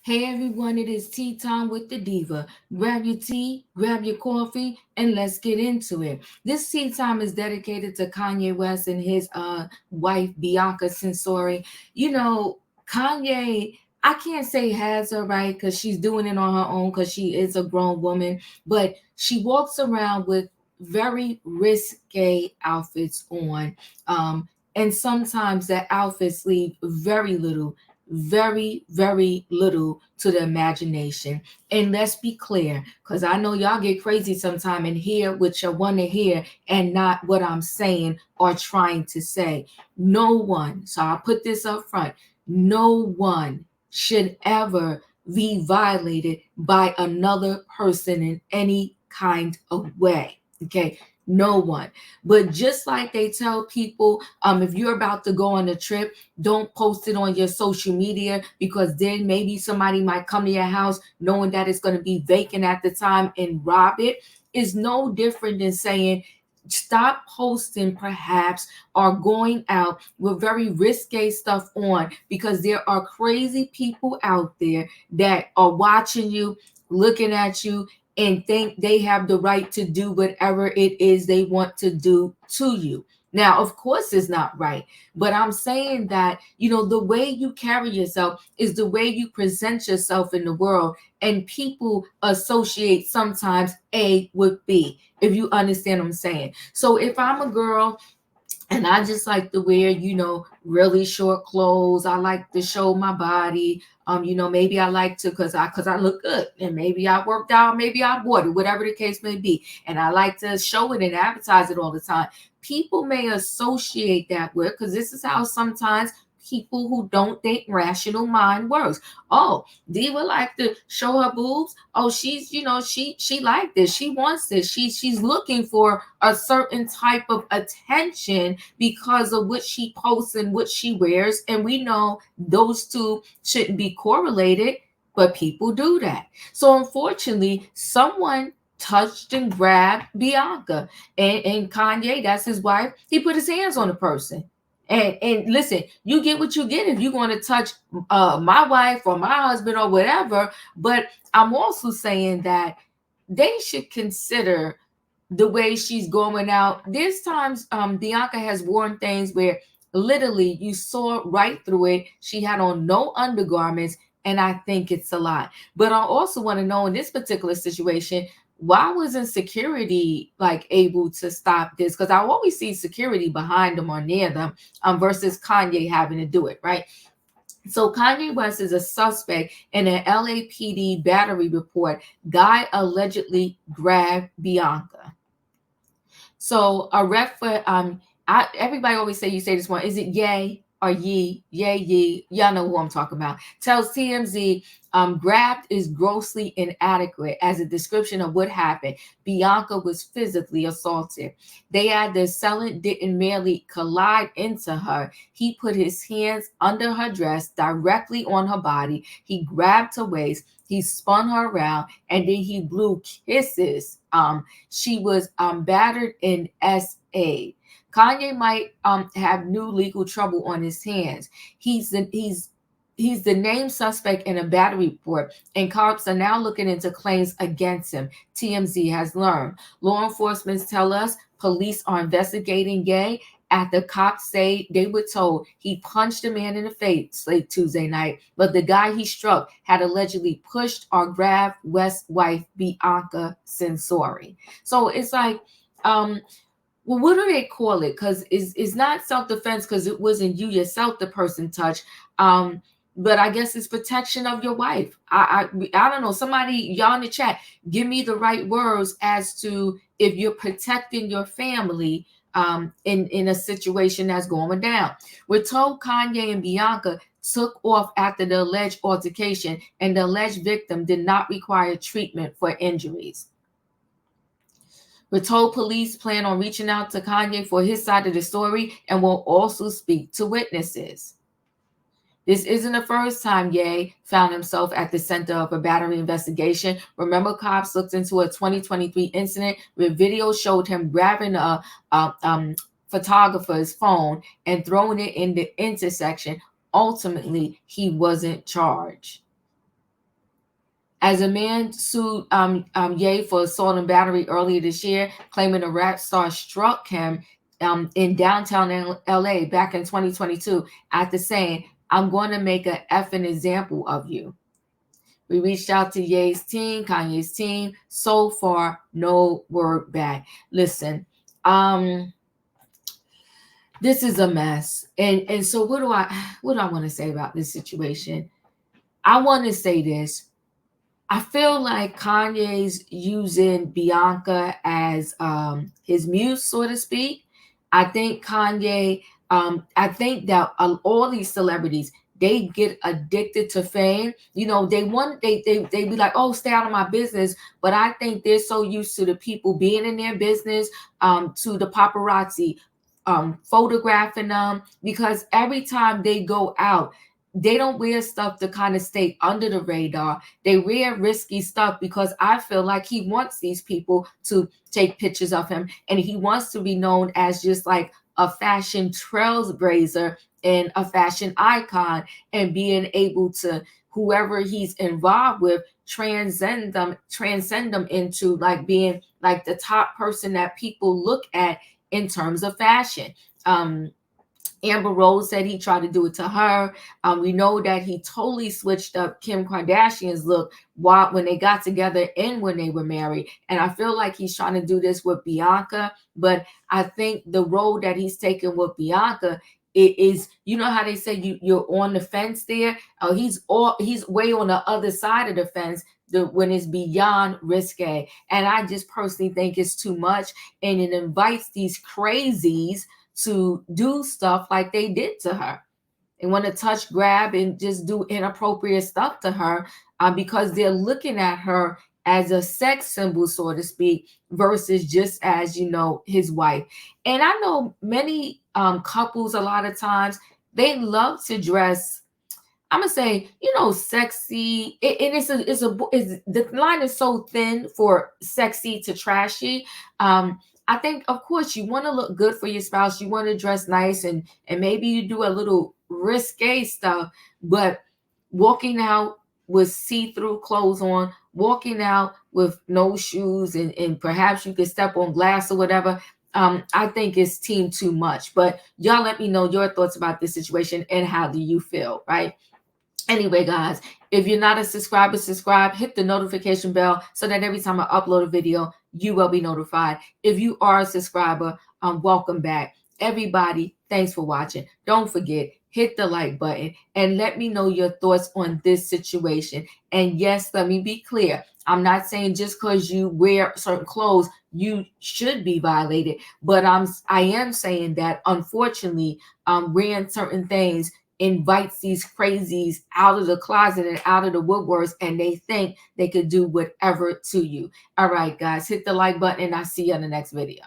Hey everyone, it is tea time with the diva. Grab your tea, grab your coffee, and let's get into it. This tea time is dedicated to Kanye West and his wife Bianca Censori. You know, Kanye, I can't say has her right because she's doing it on her own because she is a grown woman, but she walks around with very risque outfits on. And sometimes the outfits leave very little to the imagination. And let's be clear, because I know y'all get crazy sometime and hear what you want to hear and not what I'm saying or trying to say. No one, so I'll put this up front, no one should ever be violated by another person in any kind of way. Okay, no one. But just like they tell people, if you're about to go on a trip, don't post it on your social media because then maybe somebody might come to your house knowing that it's going to be vacant at the time and rob it. Is no different than saying stop posting perhaps or going out with very risque stuff on because there are crazy people out there that are watching you, looking at you, and think they have the right to do whatever it is they want to do to you. Now, of course, it's not right, but I'm saying that, the way you carry yourself is the way you present yourself in the world, and people associate sometimes A with B, if you understand what I'm saying. So if I'm a girl and I just like to wear, really short clothes. I like to show my body. Maybe I like to because I look good, and maybe I worked out, maybe I bought it, whatever the case may be, and I like to show it and advertise it all the time. People may associate that with because this is how sometimes people who don't think rational mind works. Oh, Diva like to show her boobs. Oh, she's she like this. She wants this. She's looking for a certain type of attention because of what she posts and what she wears. And we know those two shouldn't be correlated, but people do that. So unfortunately, someone touched and grabbed Bianca and Kanye, that's his wife. He put his hands on the person. And listen, you get what you get if you're going to touch my wife or my husband or whatever. But I'm also saying that they should consider the way she's going out. There's times Bianca has worn things where literally you saw right through it. She had on no undergarments, and I think it's a lot. But I also want to know in this particular situation, why wasn't security like able to stop this? Because I always see security behind them or near them, versus Kanye having to do it, right? So Kanye West is a suspect in an LAPD battery report. Guy allegedly grabbed Bianca. So a ref for everybody always say, you say this one, is it yay or ye? Yay ye. Y'all know who I'm talking about. Tells TMZ grabbed is grossly inadequate as a description of what happened. Bianca was physically assaulted. They add the assailant didn't merely collide into her. He put his hands under her dress directly on her body. He grabbed her waist. He spun her around and then he blew kisses. She was battered in SA. Kanye might have new legal trouble on his hands. He's the named suspect in a battery report, and cops are now looking into claims against him. TMZ has learned. Law enforcement tell us police are investigating Gay after cops say they were told he punched a man in the face late Tuesday night, but the guy he struck had allegedly pushed or grabbed West's wife, Bianca Censori. So it's like, well, what do they call it? Because it's not self-defense because it wasn't you yourself the person touched. But I guess it's protection of your wife. I don't know. Somebody, y'all in the chat, give me the right words as to if you're protecting your family in a situation that's going down. We're told Kanye and Bianca took off after the alleged altercation, and the alleged victim did not require treatment for injuries. We're told police plan on reaching out to Kanye for his side of the story and will also speak to witnesses. This isn't the first time Ye found himself at the center of a battery investigation. Remember, cops looked into a 2023 incident where video showed him grabbing a photographer's phone and throwing it in the intersection. Ultimately, he wasn't charged. As a man sued Ye for assault and battery earlier this year, claiming a rap star struck him in downtown LA back in 2022 after saying, "I'm going to make an effing example of you." We reached out to Ye's team, Kanye's team. So far, no word back. Listen, this is a mess. And so what do I want to say about this situation? I want to say this. I feel like Kanye's using Bianca as his muse, so to speak. I think Kanye, I think that all these celebrities, they get addicted to fame. You know, they be like, oh, stay out of my business. But I think they're so used to the people being in their business, to the paparazzi photographing them, because every time they go out, they don't wear stuff to kind of stay under the radar. They wear risky stuff because I feel like he wants these people to take pictures of him, and he wants to be known as just like a fashion trailblazer and a fashion icon, and being able to, whoever he's involved with, transcend them into like being like the top person that people look at in terms of fashion. Amber Rose said he tried to do it to her. We know that he totally switched up Kim Kardashian's look when they got together and when they were married. And I feel like he's trying to do this with Bianca. But I think the road that he's taken with Bianca, it is, you know how they say you're on the fence there. He's way on the other side of the fence. When it's beyond risque. And I just personally think it's too much, and it invites these crazies to do stuff like they did to her. They want to touch, grab, and just do inappropriate stuff to her, because they're looking at her as a sex symbol, so to speak, versus just as, his wife. And I know many couples, a lot of times, they love to dress, I'm gonna say, sexy. And the line is so thin for sexy to trashy. I think, of course, you want to look good for your spouse. You want to dress nice, and maybe you do a little risque stuff. But walking out with see-through clothes on, walking out with no shoes, and perhaps you could step on glass or whatever. I think it's team too much. But y'all let me know your thoughts about this situation and how do you feel, right? Anyway, guys, if you're not a subscriber, subscribe, hit the notification bell so that every time I upload a video, you will be notified. If you are a subscriber, welcome back. Everybody, thanks for watching. Don't forget, hit the like button and let me know your thoughts on this situation. And yes, let me be clear. I'm not saying just because you wear certain clothes, you should be violated. But I am saying that, unfortunately, wearing certain things invites these crazies out of the closet and out of the woodworks, and they think they could do whatever to you. All right, guys, hit the like button, and I'll see you in the next video.